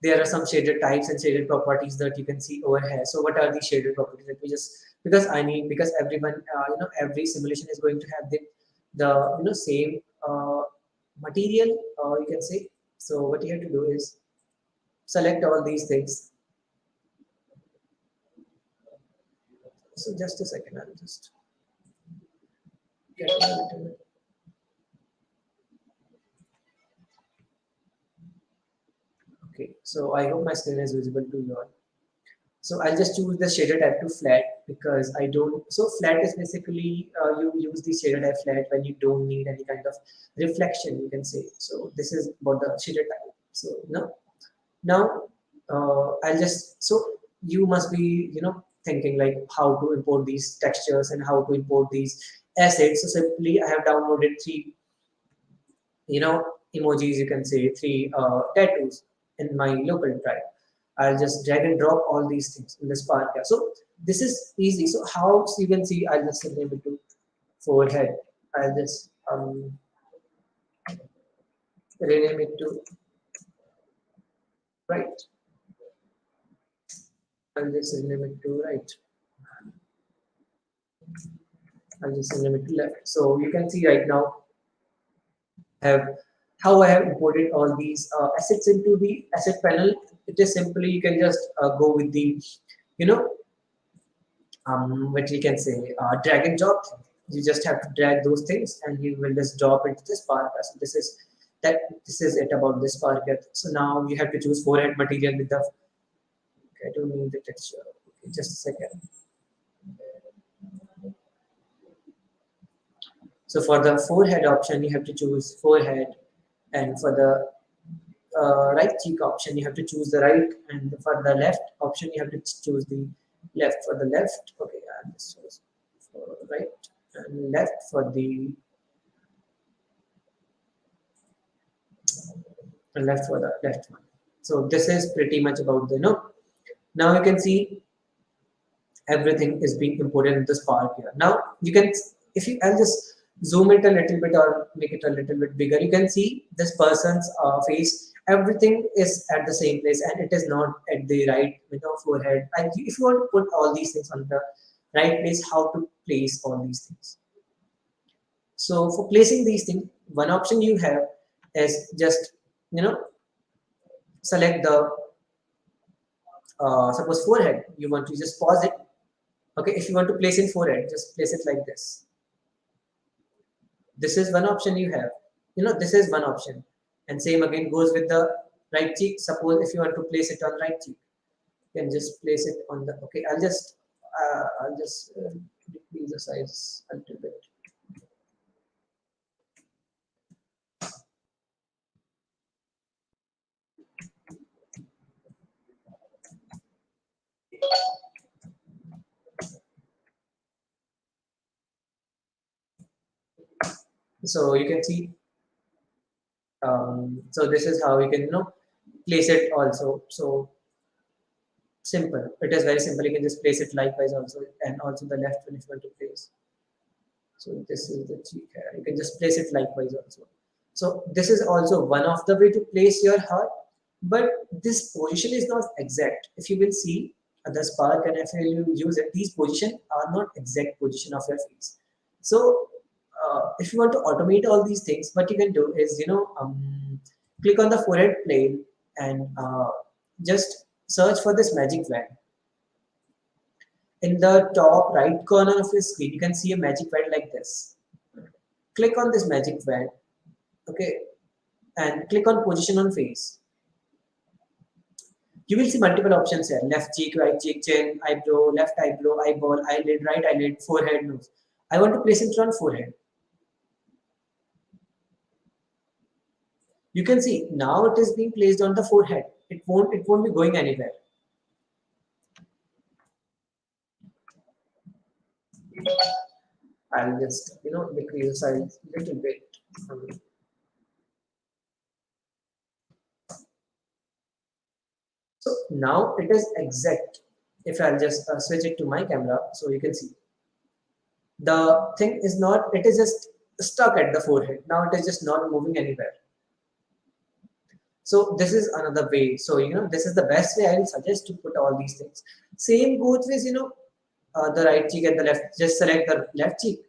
there are some shaded types and shaded properties that you can see over here. So what are the shaded properties? Let me just, because everyone every simulation is going to have the same material, you can say. So what you have to do is select all these things. So just a second, I'll just get a little bit. Okay, so I hope my screen is visible to you all. So I'll just choose the shader type to flat because I don't. So flat is basically you use the shader type flat when you don't need any kind of reflection, you can say. So this is about the shader type. So now I'll just. So you must be thinking like how to import these textures and how to import these assets. So simply I have downloaded three emojis, you can say, three tattoos in my local drive. I'll just drag and drop all these things in the Spark here. So this is easy. So how you can see, I'll just name it to forehead. I'll just rename it to right. I'll just rename it to right. I'll just rename it to left. So you can see right now have how I have imported all these assets into the asset panel. It is simply you can just go with the what we can say drag and drop. You just have to drag those things and you will just drop into this Spark. So this is it about this Spark. So now you have to choose forehead material with the, okay, I don't need the texture. Okay, just a second. So for the forehead option, you have to choose forehead, and for the right cheek option, you have to choose the right, and for the left option, you have to choose the left. For the left, okay, and this was for right and left for the left for the left one. So this is pretty much about the Now you can see everything is being imported into Spark here. Now you can, if you, I'll just zoom it a little bit or make it a little bit bigger. You can see this person's face. Everything is at the same place, and it is not at the right, forehead. And if you want to put all these things on the right place, how to place all these things? So for placing these things, one option you have is just select the suppose forehead. You want to just pause it. Okay, if you want to place in forehead, just place it like this. This is one option you have. This is one option. And same again goes with the right cheek. Suppose if you want to place it on right cheek, you can just place it on the, okay, I'll just decrease the size a little bit. So you can see, so this is how you can, place it also. So simple. It is very simple. You can just place it likewise also, and also the left one if you want to place. So this is the cheek hair. You can just place it likewise also. So this is also one of the way to place your heart, but this position is not exact. If you will see the Spark, and if you use it, these positions are not exact position of your face. So if you want to automate all these things, what you can do is, click on the forehead plane and just search for this magic wand. In the top right corner of your screen, you can see a magic wand like this. Click on this magic wand, okay, and click on position on face. You will see multiple options here: left cheek, right cheek, chin, eyebrow, left eyebrow, eyeball, eyelid, right eyelid, forehead, nose. I want to place it on forehead. You can see now it is being placed on the forehead. It won't be going anywhere. I'll just decrease the size a little bit. So now it is exact. If I'll just switch it to my camera, so you can see the thing is not, it is just stuck at the forehead. Now it is just not moving anywhere. So this is another way. So this is the best way I will suggest to put all these things. Same goes with the right cheek and the left. Just select the left cheek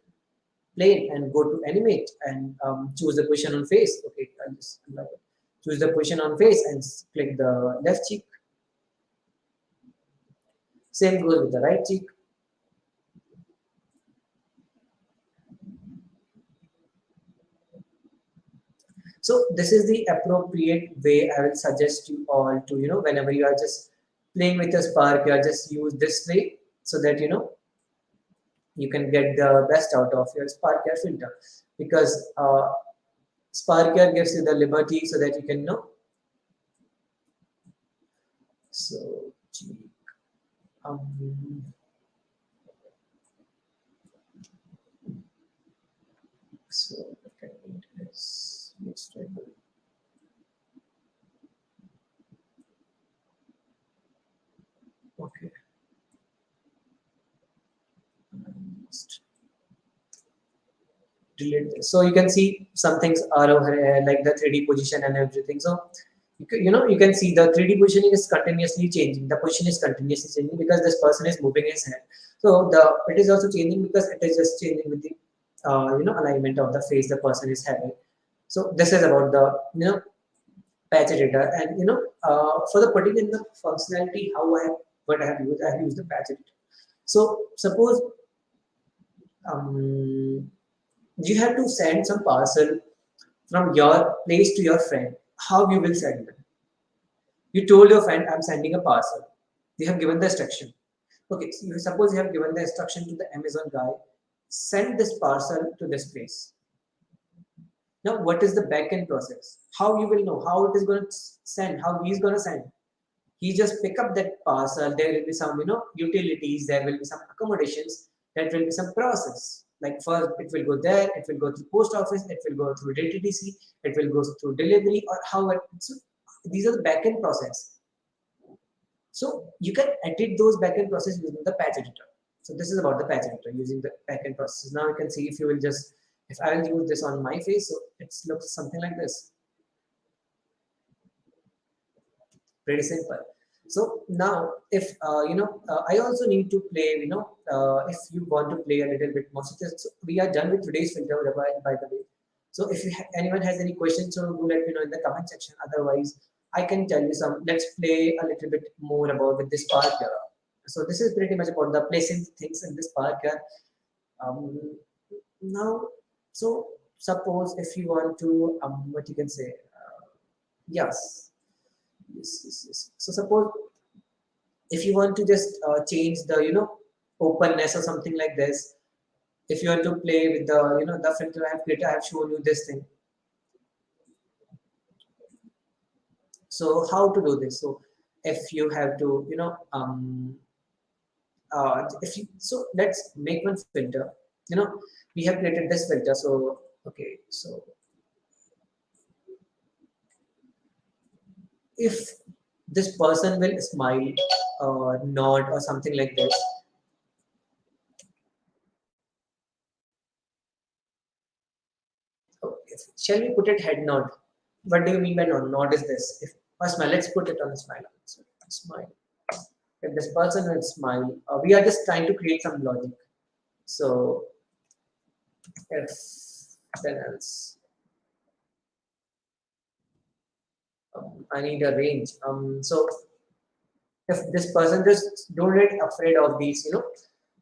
plane and go to animate and choose the position on face. Okay, I'll just choose the position on face and click the left cheek. Same goes with the right cheek. So this is the appropriate way I will suggest you all to, whenever you are just playing with your Spark, you are just use this way so that, you can get the best out of your Spark filter, because Spark gives you the liberty so that you can so so okay, it is mixed table. Okay. Delete this. So you can see some things are over here, like the 3D position and everything. So you can see the 3D positioning is continuously changing. The position is continuously changing because this person is moving his head. So it is also changing because it is just changing with the alignment of the face the person is having. So this is about the patch editor, and for the putting in the functionality, what I have used the patch editor. So suppose um, you have to send some parcel from your place to your friend. How you will send them? You told your friend, I'm sending a parcel. You have given the instruction. Okay, so you suppose you have given the instruction to the Amazon guy, send this parcel to this place. Now, what is the backend process? How you will know how it is going to send, how he is going to send? He just pick up that parcel. There will be some, utilities. There will be some accommodations. That will be some process. Like first, it will go there. It will go through post office. It will go through DTDC. It will go through delivery or how it. So these are the backend process. So you can edit those backend process using the patch editor. So this is about the patch editor using the backend process. Now you can see if you will just, if I will use this on my face, so it looks something like this. Pretty simple. So now if, I also need to play, if you want to play a little bit more, so we are done with today's filter by the way. So if anyone has any questions, so do let me know in the comment section. Otherwise, I can tell you some. Let's play a little bit more about with this part here. So this is pretty much about the placing things in this part here. Um, now, so suppose if you want to, what you can say, yes, yes. So suppose if you want to just change the, openness or something like this. If you want to play with the, the filter I have created, I have shown you this thing. So how to do this? So if you have to, if you, so let's make one filter. We have created this filter. So okay, so if this person will smile, nod, or something like this. Shall we put it head nod? What do you mean by nod? Nod is this. If a smile, let's put it on a smile. So, smile. If this person will smile, we are just trying to create some logic. So if then else, I need a range. So if this person just don't get afraid of these,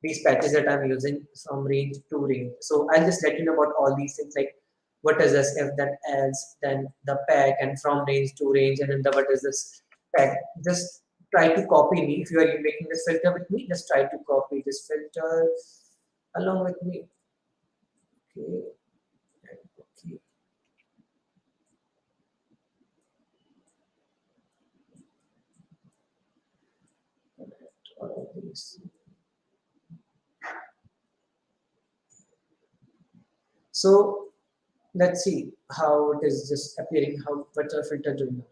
these patches that I'm using from range to range. So I'll just let you know about all these things like what is this, if then else, then the pack, and from range to range, and then the what is this pack. Just try to copy me. If you are making this filter with me, just try to copy this filter along with me. Okay. Okay. All of these. So let's see how it is just appearing, how what's our filter doing now.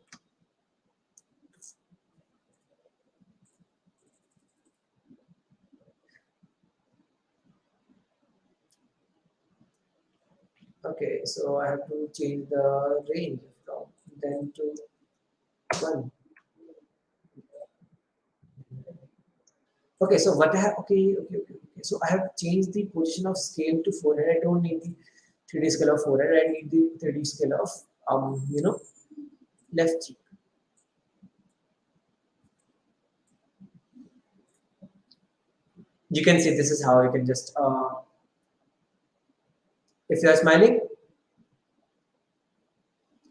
Okay, so I have to change the range from 10 to 1. Okay, so what I have, okay. So I have changed the position of scale to 400. I don't need the 3D scale of 400. I need the 3D scale of, left cheek. You can see this is how you can just, if you are smiling,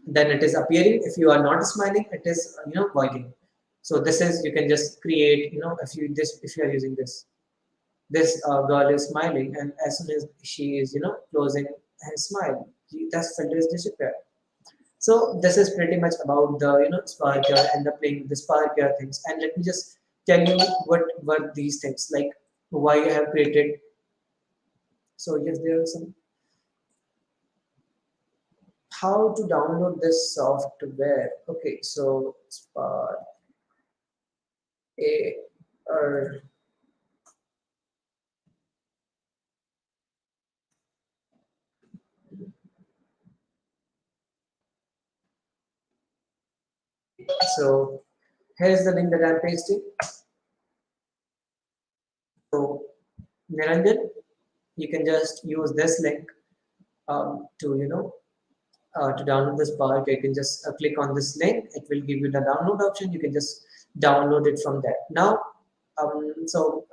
then it is appearing. If you are not smiling, it is, voiding. So this is, you can just create, if you are using this girl is smiling, and as soon as she is, closing her smile, that filter is disappear. So this is pretty much about the, spark here and the playing with the spark here things. And let me just tell you what were these things, like why I have created. So yes, there are some, how to download this software. Okay, so spark a or so here's the link that I'm pasting. So Niranjan, you can just use this link to, to download this part. You can just click on this link. It will give you the download option. You can just download it from there. Now, So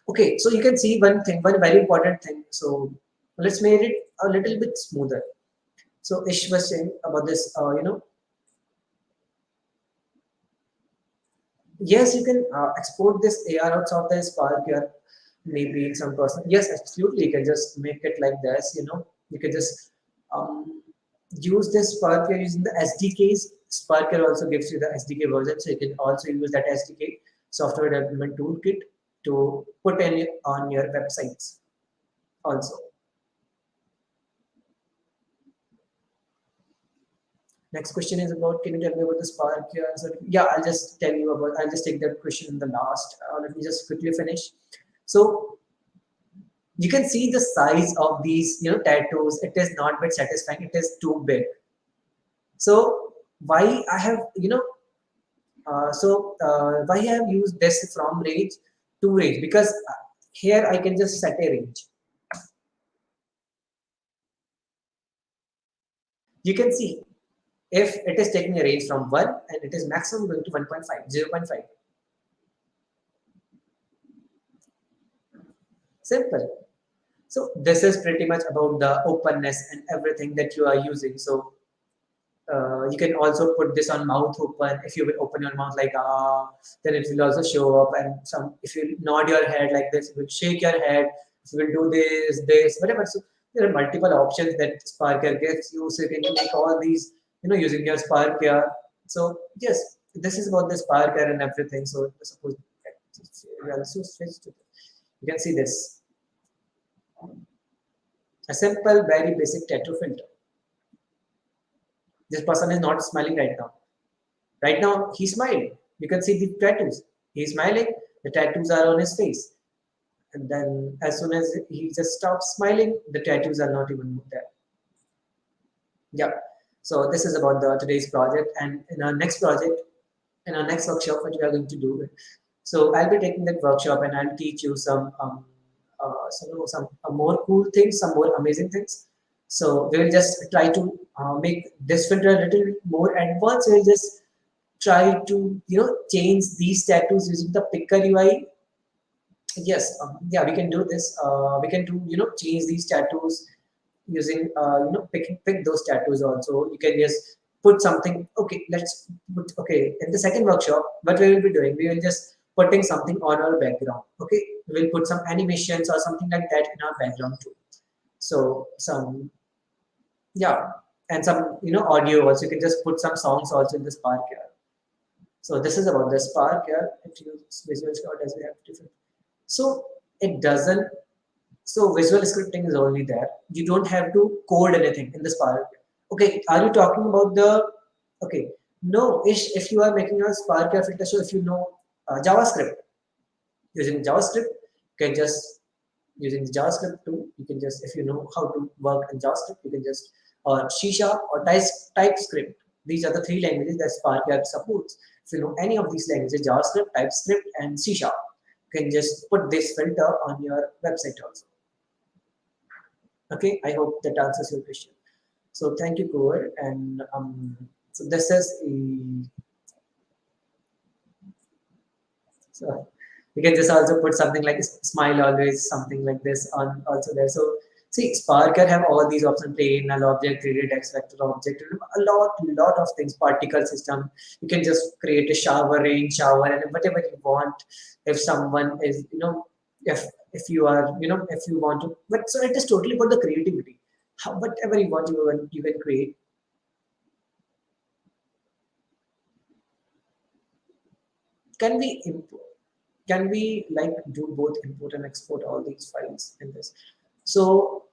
okay, so you can see one thing, one very important thing. So let's make it a little bit smoother. So Ish was saying about this, yes, you can export this AR out of the Spark here, maybe in some person. Yes, absolutely. You can just make it like this. You can just um, use this Spark here using the SDKs. Spark here also gives you the SDK version, so you can also use that SDK software development toolkit to put in on your websites also. Next question is about, can you tell me about the Spark here? So, yeah, I'll just tell you about, I'll just take that question in the last. Let me just quickly finish. So you can see the size of these, tattoos. It is not bit satisfying. It is too big. So why I have, why I have used this from range to range, because here I can just set a range. You can see if it is taking a range from 1 and it is maximum going to 1.5, 0.5. Simple. So this is pretty much about the openness and everything that you are using. So you can also put this on mouth open. If you will open your mouth like then it will also show up. And some, if you nod your head like this, you will shake your head. If you will do this, whatever. So there are multiple options that Sparker gives you. So you can make all these, using your Sparker. So yes, this is about the Sparker and everything. So suppose we also switch to, you can see this, a simple, very basic tattoo filter. This person is not smiling right now. Right now, he's smiling. You can see the tattoos. He's smiling. The tattoos are on his face. And then as soon as he just stops smiling, the tattoos are not even there. Yeah. So this is about the today's project. And in our next project, in our next workshop, what we are going to do. So I'll be taking that workshop and I'll teach you some more cool things, some more amazing things. So we will just try to make this filter a little more advanced. We'll just try to change these tattoos using the picker UI. Yes, yeah, we can do this. We can do change these tattoos using pick those tattoos also. You can just put something. Okay, let's put, okay, in the second workshop what we will be doing, we will just putting something on our background. Okay, we will put some animations or something like that in our background too. So some, yeah, and some audio also. You can just put some songs also in the Spark here. So this is about the Spark here. It uses Visual Scout as we have different. So it doesn't. So visual scripting is only there. You don't have to code anything in the Spark. Okay, are you talking about the? Okay, no. If you are making a Spark filter, so if you know JavaScript, using JavaScript, you can just using JavaScript too. You can just, if you know how to work in JavaScript, you can just, or C# or TypeScript. These are the three languages that Spark supports. If you know any of these languages, JavaScript, TypeScript, and C#, you can just put this filter on your website also. Okay, I hope that answers your question. So thank you, Kuvar. And so this is so you can just also put something like smile always, something like this on also there. So see, Sparker have all these options: plain, null object, 3D text, vector object, a lot of things. Particle system. You can just create a shower, rain shower, and whatever you want. If someone is, if you are, if you want to, but so it is totally about the creativity. Whatever you want, you can create. Can we import? Can we like do both import and export all these files in this? So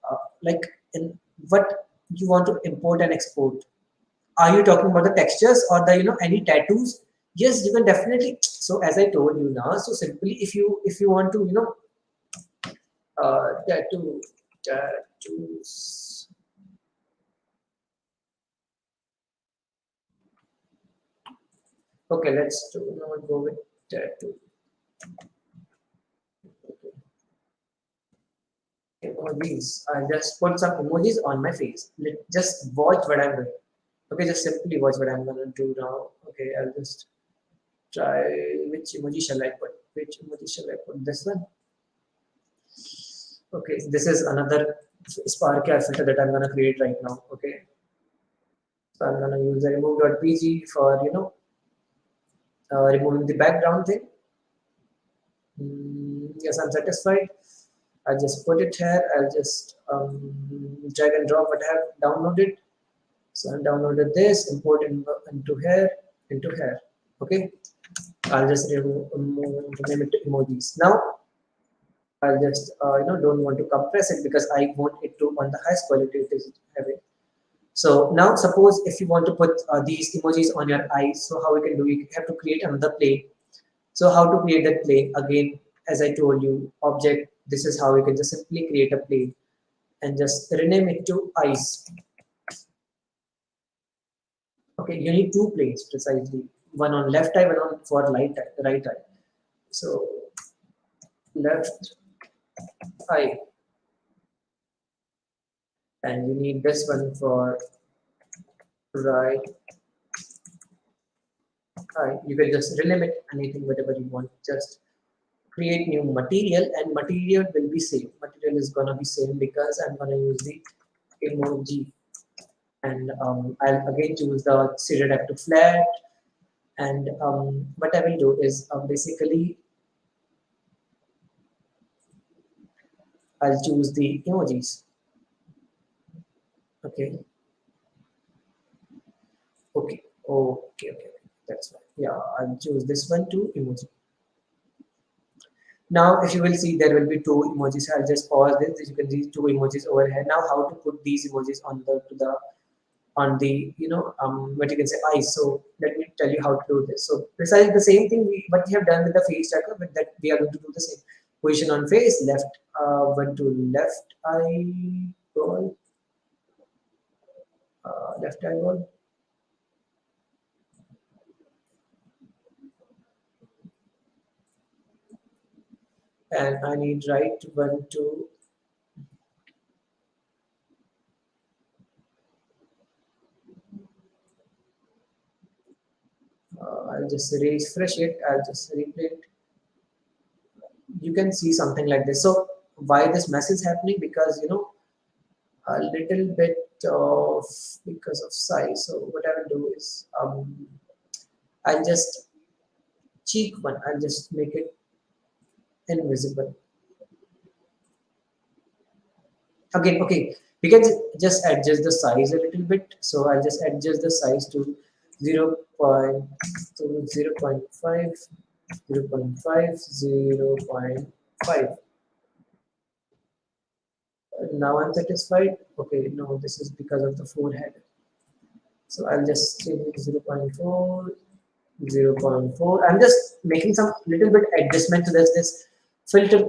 like in what you want to import and export? Are you talking about the textures or the any tattoos? Yes, you can definitely. So as I told you now, so simply if you want to tattoos. Okay, let's do not go with tattoo. Emojis. I'll just put some emojis on my face. Just watch what I'm doing. Okay, just simply watch what I'm gonna do now. Okay, I'll just try, which emoji shall I put? which emoji shall I put? This one. Okay, this is another Spark filter that I'm gonna create right now. Okay, so I'm gonna use the remove.pg for removing the background thing. Yes, I'm satisfied. I'll just put it here. I'll just drag and drop what I have downloaded. So I downloaded this, import into here, into here. Okay, I'll just name it to emojis. Now I'll just don't want to compress it because I want it to on the highest quality it is having. So now suppose if you want to put these emojis on your eyes, so how we can do? You have to create another plane. So how to create that plane? Again, as I told you, object. This is how we can just simply create a plane and just rename it to eyes. Okay, you need two planes precisely. One on left eye, one on for right eye. So left eye, and you need this one for right eye. You can just rename it anything, whatever you want. Just create new material, and material will be same. Material is gonna be same because I'm gonna use the emoji, and I'll again choose the shaded active flat. And what I will do is basically I'll choose the emojis. Okay, okay. That's fine. Yeah, I'll choose this one to emoji. Now, if you will see, there will be two emojis. I'll just pause this. You can see two emojis over here. Now, how to put these emojis on the on the what you can say eyes. So let me tell you how to do this. So precisely the same thing what we have done with the face tracker, but that we are going to do the same. Position on face, left one to left eyeball, left eyeball, and I need right one to I'll just refresh it. I'll just replay it. You can see something like this. So why this mess is happening? Because a little bit of because of size. So what I will do is I'll just cheek one. I'll just make it invisible. Again, okay, we can just adjust the size a little bit. So I'll just adjust the size to 0. To 0 0.5, 0 0.5, 0 0.5. Now I'm satisfied. Okay, no, this is because of the forehead. So I'll just change it to 0.4, 0.4. I'm just making some little bit adjustment to this filter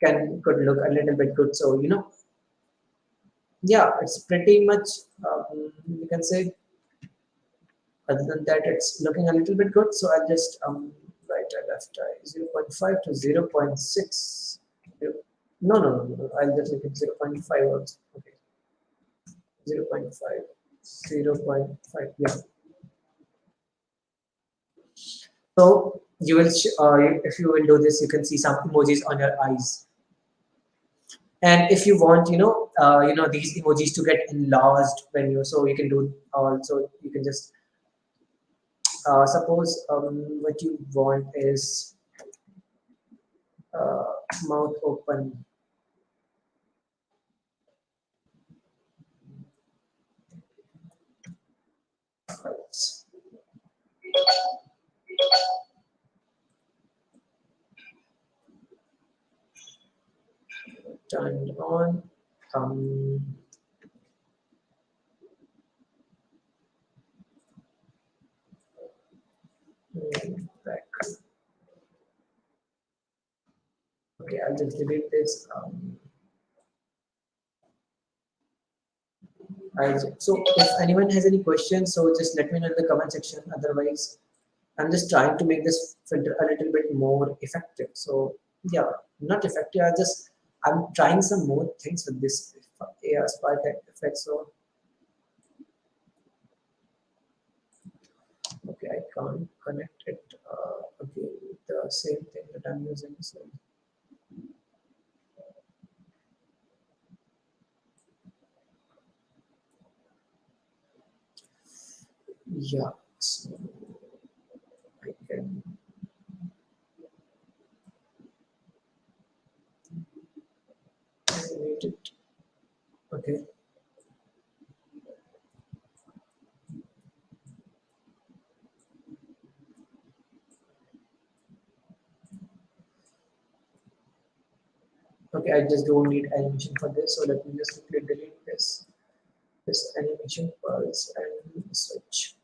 could look a little bit good. So yeah, it's pretty much you can say. Other than that, it's looking a little bit good. So I'll just right and left eye 0.5 to 0.6. No. I'll just make it 0.5 also. Okay, 0.5, 0.5. Yeah. So you will, if you will do this, you can see some emojis on your eyes. And if you want, these emojis to get enlarged when so you can do also. You can just suppose what you want is uh, mouth open. Turned on. Um, Back. Okay, I'll just delete this. So if anyone has any questions, so just let me know in the comment section. Otherwise, I'm just trying to make this filter a little bit more effective. So yeah, not effective. I'm trying some more things with this AR spark effect. So okay, I can't connect it again with the same thing. that I'm using. So yeah, so I can animate it. Okay. Okay, I just don't need animation for this, so let me just quickly delete this animation pulse and switch.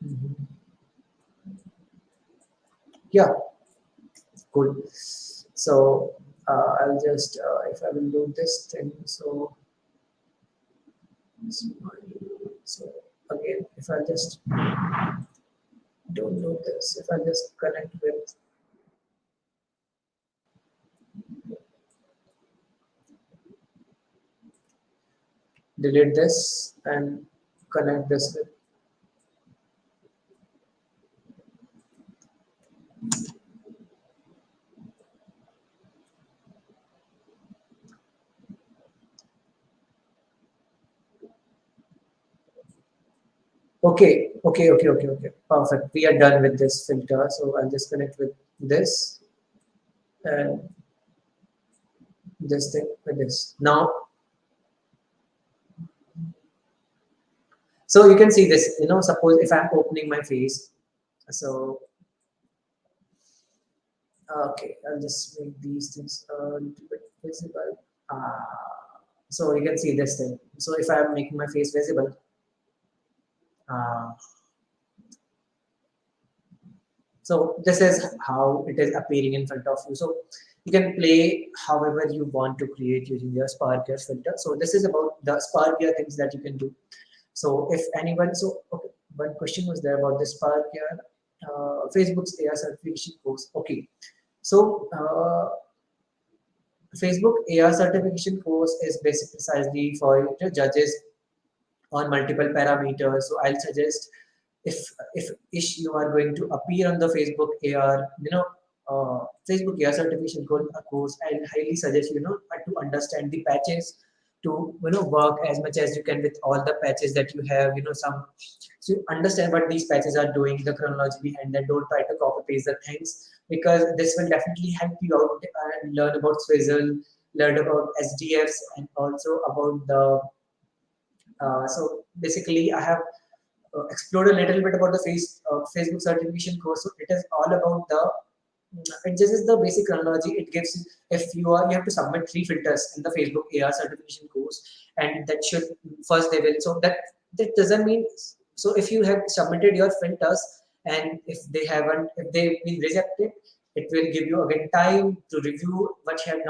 Mhm. Yeah, cool. So I'll just if I will do this thing, so so again, if I just don't do this, if I just connect with delete this and connect this with okay. Perfect. We are done with this filter. So I'll just connect with this and this thing with this. Now, so you can see this, suppose if I'm opening my face, so okay, I'll just make these things a little bit visible. So you can see this thing. So if I'm making my face visible, uh, so this is how it is appearing in front of you. So you can play however you want to create using your Spark Gear filter. So this is about the Spark Gear things that you can do. So if anyone, so okay, one question was there about the Spark Gear, Facebook's AI certification course. Okay, so Facebook AI certification course is basically precisely for judges on multiple parameters. So I'll suggest if if you are going to appear on the Facebook AR, Facebook AR certification course, I'll highly suggest to understand the patches, to work as much as you can with all the patches that you have. Some so you understand what these patches are doing, the chronology behind that. Don't try to copy paste the things because this will definitely help you out and learn about Swizzle, learn about SDFs, and also about the so basically, I have explored a little bit about the Facebook certification course. So it is all about the it just is the basic chronology. It gives you if you have to submit 3 filters in the Facebook AR certification course, and that should first they will so that doesn't mean so if you have submitted your filters and if they've been rejected, it will give you again time to review what you have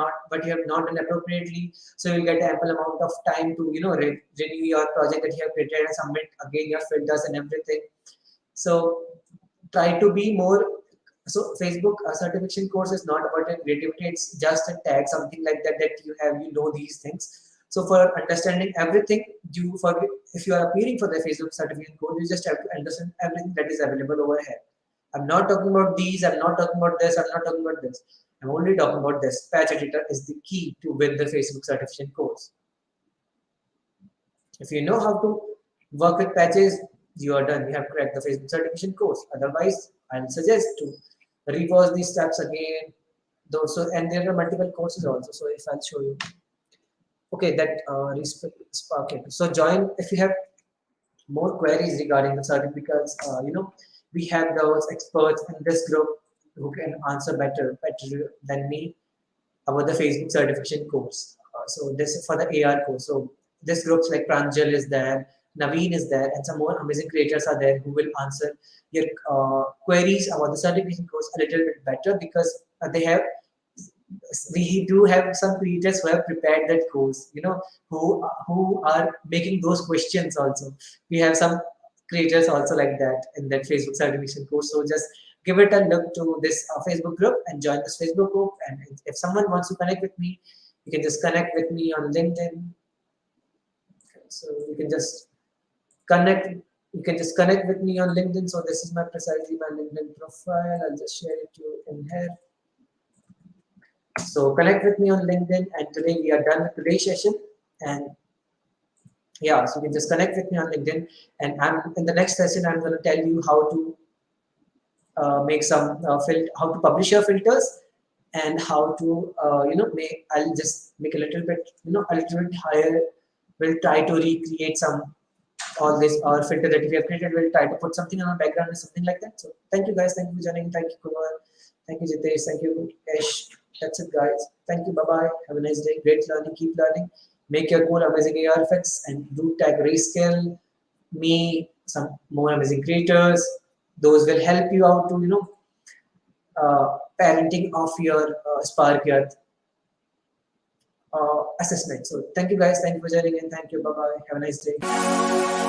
not done appropriately. So you'll get ample amount of time to renew your project that you have created and submit again your filters and everything. So try to be more. So Facebook certification course is not about your creativity. It's just a tag, something like that that you have. These things. So for understanding everything, you forget if you are appearing for the Facebook certification course, you just have to understand everything that is available over here. I'm not talking about these. I'm not talking about this. I'm not talking about this. I'm only talking about this. Patch editor is the key to win the Facebook certification course. If you know how to work with patches, you are done. You have cracked the Facebook certification course. Otherwise, I'll suggest to reverse these steps again. Those so and there are multiple courses also. So if I'll show you, okay, that Spark it. So join if you have more queries regarding the certificates. We have those experts in this group who can answer better than me about the Facebook certification course. So this is for the AR course. So this groups like Pranjal is there, Naveen is there, and some more amazing creators are there who will answer your queries about the certification course a little bit better because they have. We do have some creators who have prepared that course. Who are making those questions also. We have some creators also like that in that Facebook certification course. So just give it a look to this Facebook group and join this Facebook group. And if someone wants to connect with me, You can just connect with me on LinkedIn. Okay, so you can just connect. You can just connect with me on LinkedIn. So this is my precisely my LinkedIn profile. I'll just share it to you in here. So connect with me on LinkedIn. And today we are done with today's session. And yeah, so you can just connect with me on LinkedIn. And I'm in the next session. I'm going to tell you how to make some how to publish your filters and how to make. I'll just make a little bit a little bit higher. We'll try to recreate some all this our filter that we have created. We'll try to put something on our background or something like that. So thank you guys. Thank you for joining. Thank you Kumar. Thank you Jitesh. Thank you Ash. That's it guys. Thank you. Bye bye. Have a nice day. Great learning. Keep learning. Make your more amazing AR effects and do tag Rescale me some more amazing creators. Those will help you out to parenting of your Spark your assessment. So thank you guys. Thank you for joining in. Thank you. Bye bye. Have a nice day.